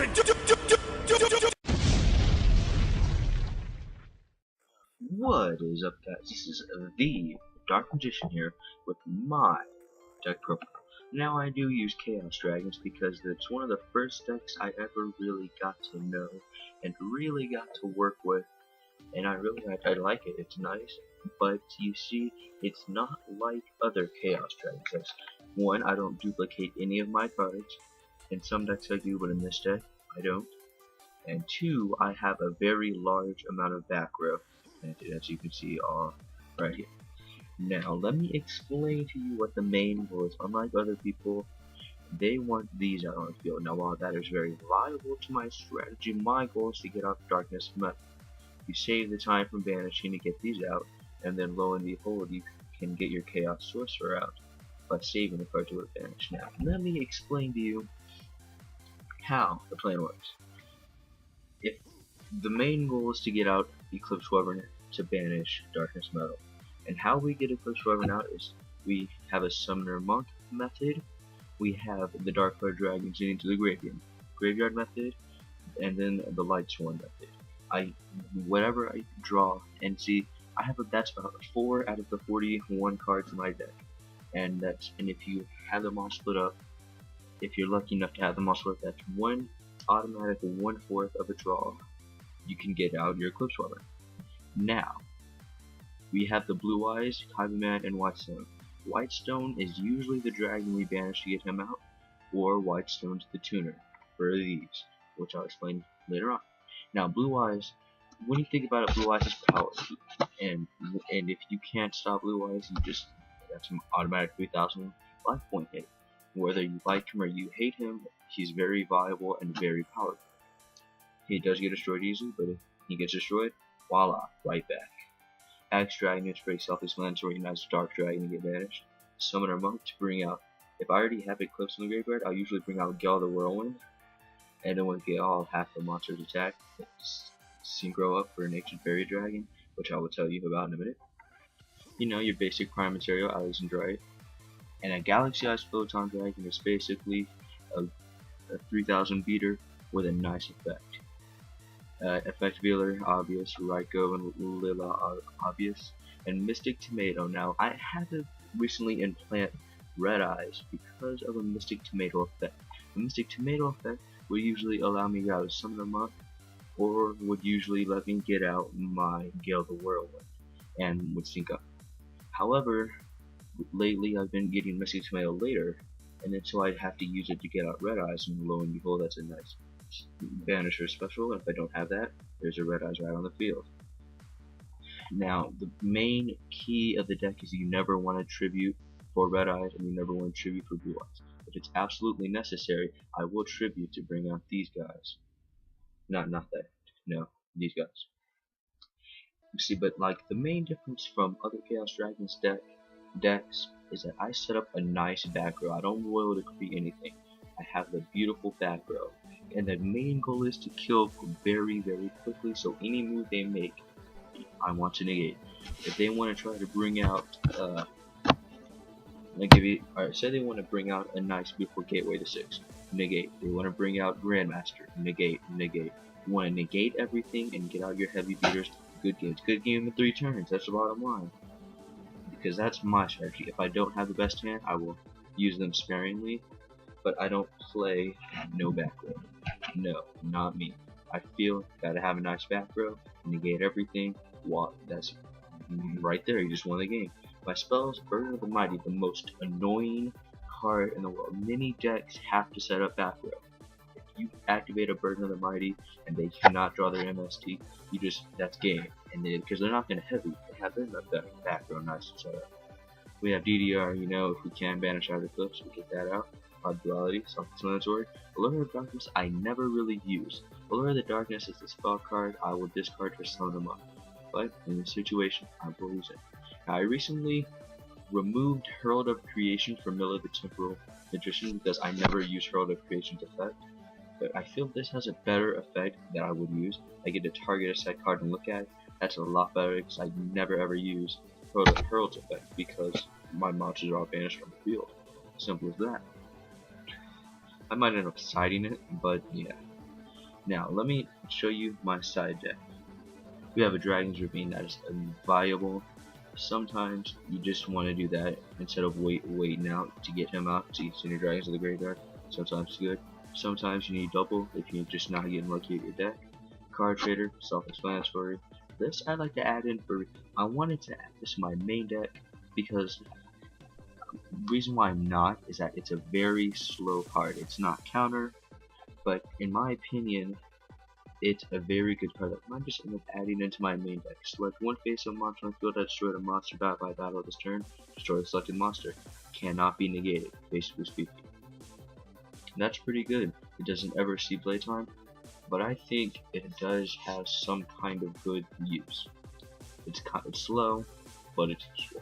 What is up, guys? This is the Dark Magician here with my deck profile. Now, I do use Chaos Dragons because it's one of the first decks I ever really got to know and really got to work with, and I like it. It's nice, but you see, it's not like other Chaos Dragon decks. One, I don't duplicate any of my cards. In some decks I do, but in this deck I don't. And two, I have a very large amount of back row, as you can see right here. Now, let me explain to you what the main goal is. Unlike other people, they want these out on the field. Now, while that is very viable to my strategy, my goal is to get out Darkness Method. You save the time from banishing to get these out, and then lo and behold, you can get your Chaos Sorcerer out by saving the card to banish. Now, let me explain to you how the plan works. If the main goal is to get out Eclipse Wyvern to banish Darkness Metal, and how we get Eclipse Wyvern out is we have a Summoner Monk method, we have the Dark Card Dragons into the graveyard method, and then the Light Sworn method. Whatever I draw, and see, that's about 4 out of the 41 cards in my deck, and if you have them all split up, if you're lucky enough to have them all split up, that's one automatic 1/4 of a draw. You can get out your Eclipse Wyvern. Now, we have the Blue Eyes, Kyberman, and Whitestone. Whitestone is usually the dragon we banish to get him out, or Whitestone's the tuner for these, which I'll explain later on. Now, Blue Eyes, when you think about it, Blue Eyes is power, and if you can't stop Blue Eyes, that's an automatic 3,000 life point hit. Whether you like him or you hate him, he's very viable and very powerful. He does get destroyed easily, but if he gets destroyed, voila, right back. Axe Dragon is pretty self-explanatory. Nice Dark Dragon to get banished. Summoner Monk to bring out. If I already have Eclipse in the graveyard, I'll usually bring out Gale the Whirlwind, and then with Gale, I'll have the monsters attack. Synchro up for an Ancient Fairy Dragon, which I will tell you about in a minute. You know, your basic prime material, Alexandrite. And a Galaxy-Eyes Photon Dragon is basically a 3,000 beater with a nice effect. Effect Veiler, obvious. Raiko and Lila, obvious. And Mystic Tomato. Now, I had to recently implant Red Eyes because of a Mystic Tomato effect. The Mystic Tomato effect would usually allow me to get out a Summoner Monk, or would usually let me get out my Gale the Whirlwind, and would sync up. However, lately I've been getting Mystic Tomato later, and then so I'd have to use it to get out Red Eyes, and lo and behold, that's a nice Banisher special. And if I don't have that, there's a Red Eyes right on the field. Now, the main key of the deck is you never want to tribute for Red Eyes, and you never want to tribute for Blue Eyes. If it's absolutely necessary, I will tribute to bring out these guys. Not that. No, these guys. You see, but like the main difference from other Chaos Dragons decks is that I set up a nice back row. I don't roll to create anything. I have the beautiful back row, and the main goal is to kill very, very quickly. So any move they make, I want to negate. If they want to try to bring out, alright, say they want to bring out a nice, beautiful Gateway to 6, negate. They want to bring out Grandmaster, negate. You want to negate everything and get out your heavy beaters. Good game in 3 turns. That's the bottom line. Because that's my strategy. If I don't have the best hand, I will use them sparingly, but I don't play no back row. No, not me. I feel gotta have a nice back row, negate everything. That's right there. You just won the game. My spells, Burden of the Mighty, the most annoying card in the world. Many decks have to set up back row. If you activate a Burden of the Mighty and they cannot draw their MST, that's game. And because they're not gonna heavy, they have their back row nice to set up. We have DDR, you know, if we can banish out Eclipse, we get that out. Duality, self-explanatory. Allure of Darkness I never really use. Allure of the Darkness is the spell card I will discard for Summoner Monk, but in this situation I will use it. Now, I recently removed Herald of Creation from Miller the Temporal Magician because I never use Herald of Creation's effect, but I feel this has a better effect that I would use. I get to target a set card and look at it. That's a lot better because I never ever use Herald's effect because my monsters are all banished from the field. Simple as that. I might end up citing it, but yeah. Now, let me show you my side deck. We have a Dragon's Ravine that is invaluable. Sometimes you just want to do that instead of waiting out to get him out to send your dragons to the graveyard. Sometimes it's good. Sometimes you need double if you're just not getting lucky at your deck. Card Trader, self-explanatory. This I like to add in for. I wanted to add this to my main deck because the reason why I'm not is that it's a very slow card. It's not counter, but in my opinion, it's a very good card that I might just end up adding into my main deck. Select one face-up monster on the field that destroyed a monster by battle this turn. Destroy the selected monster. Cannot be negated, basically speaking. And that's pretty good. It doesn't ever see playtime, but I think it does have some kind of good use. It's slow, but it's useful.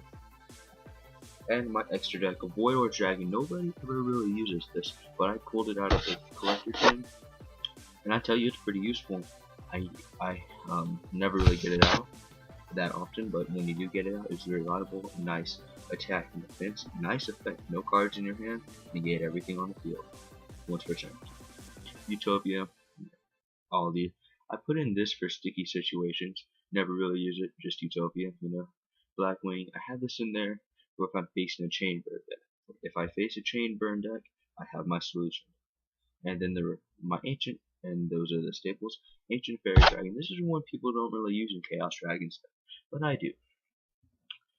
And my extra deck of Void or Dragon. Nobody ever really uses this, but I pulled it out of the collector tin. And I tell you, it's pretty useful. I never really get it out that often, but when you do get it out, it's very reliable, nice attack and defense, nice effect. No cards in your hand, negate everything on the field once per turn. Utopia, all these. I put in this for sticky situations. Never really use it, just Utopia, you know. Blackwing, I have this in there for if I'm facing a chain burn deck. If I face a chain burn deck, I have my solution. And then my ancient, and those are the staples. Ancient Fairy Dragon. This is one people don't really use in Chaos Dragons, but I do.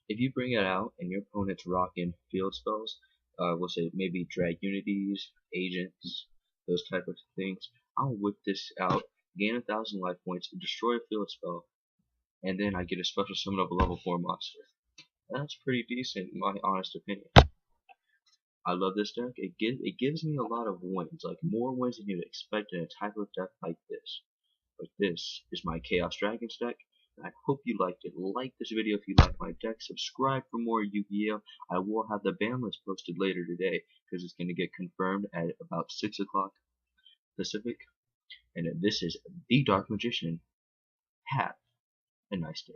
If you bring it out and your opponent's rocking field spells, we'll say maybe Drag Unities, Agents, those type of things, I'll whip this out, gain 1,000 life points, destroy a field spell, and then I get a special summon of a level 4 monster. That's pretty decent in my honest opinion. I love this deck. It gives me a lot of wins, like more wins than you'd expect in a type of deck like this. But this is my Chaos Dragons deck, and I hope you liked it. Like this video if you like my deck. Subscribe for more Yu-Gi-Oh! I will have the ban list posted later today because it's going to get confirmed at about 6 o'clock Pacific. And this is The Dark Magician. Have a nice day.